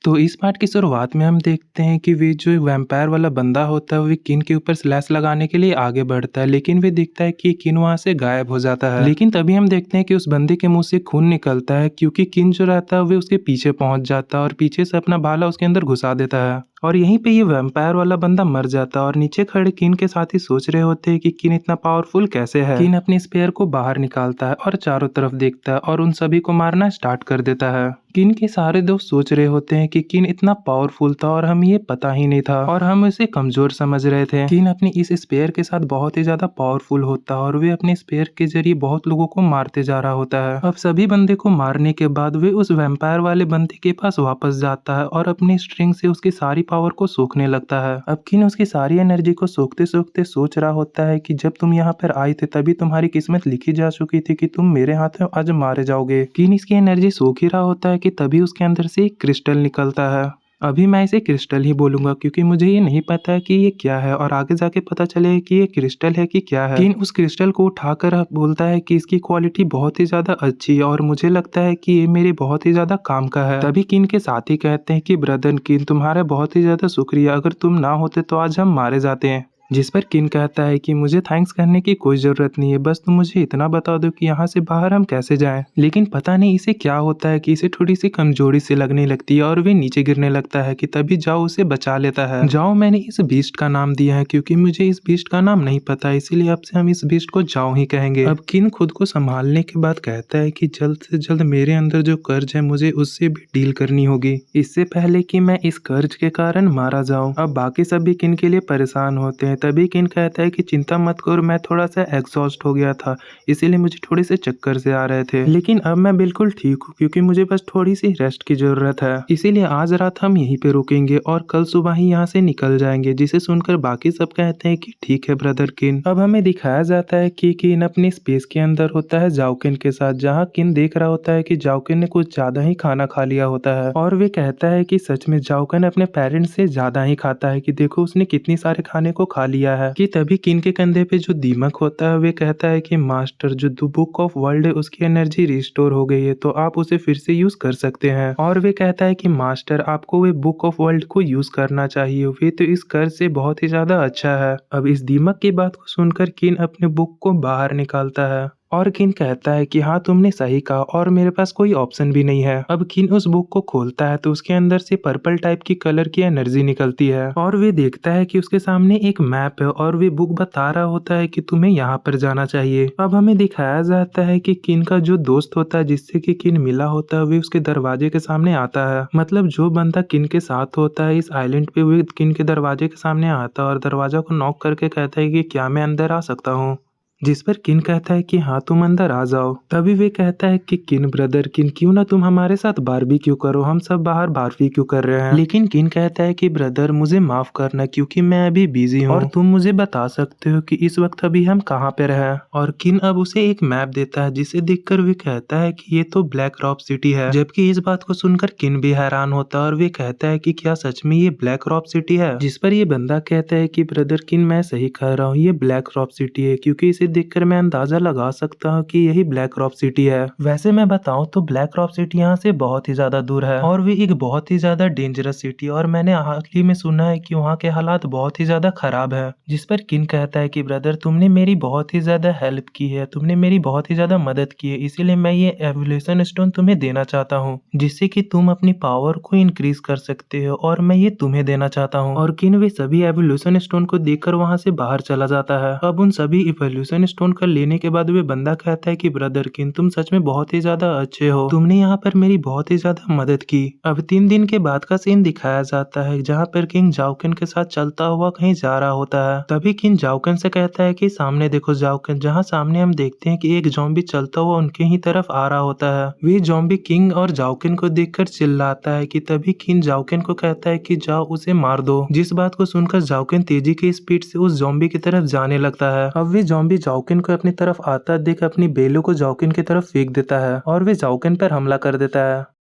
तो इस पार्ट की शुरुआत में हम देखते हैं कि वे जो वैम्पायर वाला बंदा होता है वे किन के ऊपर स्लैश लगाने के लिए आगे बढ़ता है, लेकिन वे दिखता है कि किन वहां से गायब हो जाता है। लेकिन तभी हम देखते हैं कि उस बंदे के मुंह से खून निकलता है, क्योंकि किन जो रहता है वे उसके पीछे पहुंच जाता है और पीछे से अपना भाला उसके अंदर घुसा देता है। और यहीं पे ये वैम्पायर वाला बंदा मर जाता है और नीचे खड़े किन के साथ ही सोच रहे होते हैं कि किन इतना पावरफुल कैसे है। किन अपने स्पेयर को बाहर निकालता है और चारों तरफ देखता है और उन सभी को मारना स्टार्ट कर देता है। किन के सारे दोस्त सोच रहे होते हैं कि किन इतना पावरफुल था और हमें ये पता ही नहीं था और हम इसे कमजोर समझ रहे थे। किन अपनी इस स्पेयर के साथ बहुत ही ज्यादा पावरफुल होता है और वे अपने स्पेयर के जरिए बहुत लोगों को मारते जा रहा होता है। अब सभी बंदे को मारने के बाद वे उस वैम्पायर वाले बंदे के पास वापस जाता है और अपनी स्ट्रिंग से उसकी सारी पावर को सोखने लगता है। अब किन उसकी सारी एनर्जी को सोखते सोखते सोच रहा होता है कि जब तुम यहाँ पर आए थे तभी तुम्हारी किस्मत लिखी जा चुकी थी कि तुम मेरे हाथ में आज मारे जाओगे। किन इसकी एनर्जी सोख ही रहा होता है कि तभी उसके अंदर से एक क्रिस्टल निकलता है। अभी मैं इसे क्रिस्टल ही बोलूंगा क्योंकि मुझे ये नहीं पता कि ये क्या है और आगे जाके पता चले कि ये क्रिस्टल है कि क्या है। किन उस क्रिस्टल को उठाकर बोलता है कि इसकी क्वालिटी बहुत ही ज्यादा अच्छी है और मुझे लगता है कि ये मेरे बहुत ही ज्यादा काम का है। तभी किन के साथी कहते हैं कि ब्रदर किन तुम्हारा बहुत ही ज्यादा शुक्रिया, अगर तुम ना होते तो आज हम मारे जाते हैं। जिस पर किन कहता है कि मुझे थैंक्स करने की कोई जरूरत नहीं है, बस तुम मुझे इतना बता दो कि यहाँ से बाहर हम कैसे जाएं। लेकिन पता नहीं इसे क्या होता है कि इसे थोड़ी सी कमजोरी से लगने लगती है और वे नीचे गिरने लगता है कि तभी जाओ उसे बचा लेता है। जाओ मैंने इस बीस्ट का नाम दिया है क्योंकि मुझे इस बीस्ट का नाम नहीं पता, इसीलिए अब से हम इस बीस्ट को जाओ ही कहेंगे। अब किन खुद को संभालने के बाद कहता है कि जल्द से जल्द मेरे अंदर जो कर्ज है मुझे उससे भी डील करनी होगी, इससे पहले कि मैं इस कर्ज के कारण मारा जाऊं। अब बाकी सभी किन के लिए परेशान होते हैं। तभी किन कहता है कि चिंता मत करो, मैं थोड़ा सा एग्जॉस्ट हो गया था इसीलिए मुझे थोड़े से चक्कर से आ रहे थे, लेकिन अब मैं बिल्कुल ठीक हूँ क्योंकि मुझे बस थोड़ी सी रेस्ट की जरूरत है। इसीलिए आज रात हम यहीं पे रुकेंगे और कल सुबह ही यहाँ से निकल जाएंगे। जिसे सुनकर बाकी सब कहते हैं कि ठीक है ब्रदर किन। अब हमें दिखाया जाता है कि किन अपनी स्पेस के अंदर होता है जाओकिन के साथ, जहाँ किन देख रहा होता है कि जाओकिन ने कुछ ज्यादा ही खाना खा लिया होता है और वे कहता है कि सच में जाओकिन अपने पेरेंट्स से ज्यादा ही खाता है कि देखो उसने कितनी सारे खाने को खा लिया है। कि तभी किन के कंधे पे जो दीमक होता है वे कहता है कि मास्टर जो बुक ऑफ वर्ल्ड है उसकी एनर्जी रिस्टोर हो गई है तो आप उसे फिर से यूज कर सकते हैं। और वे कहता है कि मास्टर आपको वे बुक ऑफ वर्ल्ड को यूज करना चाहिए, वे तो इस कर्ज से बहुत ही ज्यादा अच्छा है। अब इस दीमक की बात को सुनकर किन अपने बुक को बाहर निकालता है और किन कहता है कि हाँ तुमने सही कहा और मेरे पास कोई ऑप्शन भी नहीं है। अब किन उस बुक को खोलता है तो उसके अंदर से पर्पल टाइप की कलर की एनर्जी निकलती है और वे देखता है कि उसके सामने एक मैप है और वे बुक बता रहा होता है कि तुम्हें यहाँ पर जाना चाहिए। अब हमें दिखाया जाता है कि किन का जो दोस्त होता है जिससे कि किन मिला होता है वे उसके दरवाजे के सामने आता है। मतलब जो बंदा किन के साथ होता है इस आइलैंड पे वे किन के दरवाजे के सामने आता है और दरवाजा को नॉक करके कहता है कि क्या मैं अंदर आ सकता हूँ। जिस पर किन कहता है कि हाँ तुम अंदर आ जाओ। तभी वे कहता है कि किन ब्रदर किन क्यों ना तुम हमारे साथ बारबेक्यू करो, हम सब बाहर बारबेक्यू कर रहे हैं। लेकिन किन कहता है कि ब्रदर मुझे माफ करना क्योंकि मैं अभी बिजी हूँ और तुम मुझे बता सकते हो कि इस वक्त अभी हम कहाँ पे रहे। और किन अब उसे एक मैप देता है जिसे देखकर वे कहता है कि ये तो ब्लैक रॉक सिटी है। जबकि इस बात को सुनकर किन भी हैरान होता है और वे कहता है कि क्या सच में ये ब्लैक रॉक सिटी है। जिस पर ये बंदा कहता है कि ब्रदर किन मैं सही कह रहा हूँ, ये ब्लैक रॉक सिटी है क्योंकि इसे देखकर मैं अंदाजा लगा सकता हूँ कि यही ब्लैक रॉक सिटी है। वैसे मैं बताऊं तो ब्लैक रॉक सिटी यहाँ से बहुत ही ज्यादा दूर है और भी एक बहुत ही ज्यादा डेंजरस सिटी और मैंने हाल ही में सुना है कि वहाँ के हालात बहुत ही ज्यादा खराब है। जिस पर किन कहता है कि ब्रदर तुमने मेरी बहुत ही ज्यादा हेल्प की है, तुमने मेरी बहुत ही ज्यादा मदद की है, इसीलिए मैं ये एवोल्यूशन स्टोन तुम्हें देना चाहता हूँ जिससे कि तुम अपनी पावर को इंक्रीज कर सकते हो और मैं ये तुम्हें देना चाहता हूँ। और किन वे सभी एवोल्यूशन स्टोन को देखकर वहाँ से बाहर चला जाता है। अब उन सभी एवोल्यूशन स्टोन का लेने के बाद वे बंदा कहता है कि ब्रदर किन तुम सच में बहुत ही ज्यादा अच्छे हो, तुमने यहाँ पर मेरी बहुत ही ज्यादा मदद की। अब 3 दिन के बाद का सीन दिखाया जाता है जहाँ पर किंग जाओकिन के साथ चलता हुआ कहीं जा रहा होता है। तभी किंग जाओकिन से कहता है कि सामने देखो जाओकिन, जहाँ सामने हम देखते हैं कि एक ज़ॉम्बी चलता हुआ उनके ही तरफ आ रहा होता है। वे ज़ॉम्बी किंग और जाओकिन को देखकर चिल्लाता है कि तभी किंग जाओकिन को कहता है कि जाओ उसे मार दो। जिस बात को सुनकर जाओकिन तेजी की स्पीड से उस ज़ॉम्बी की तरफ जाने लगता है। अब वे ज़ॉम्बी जाओकिन को अपनी तरफ आता देख अपनी बेलों को जाओकिन की तरफ फेंक देता है और वे जाओकिन पर हमला कर देता है।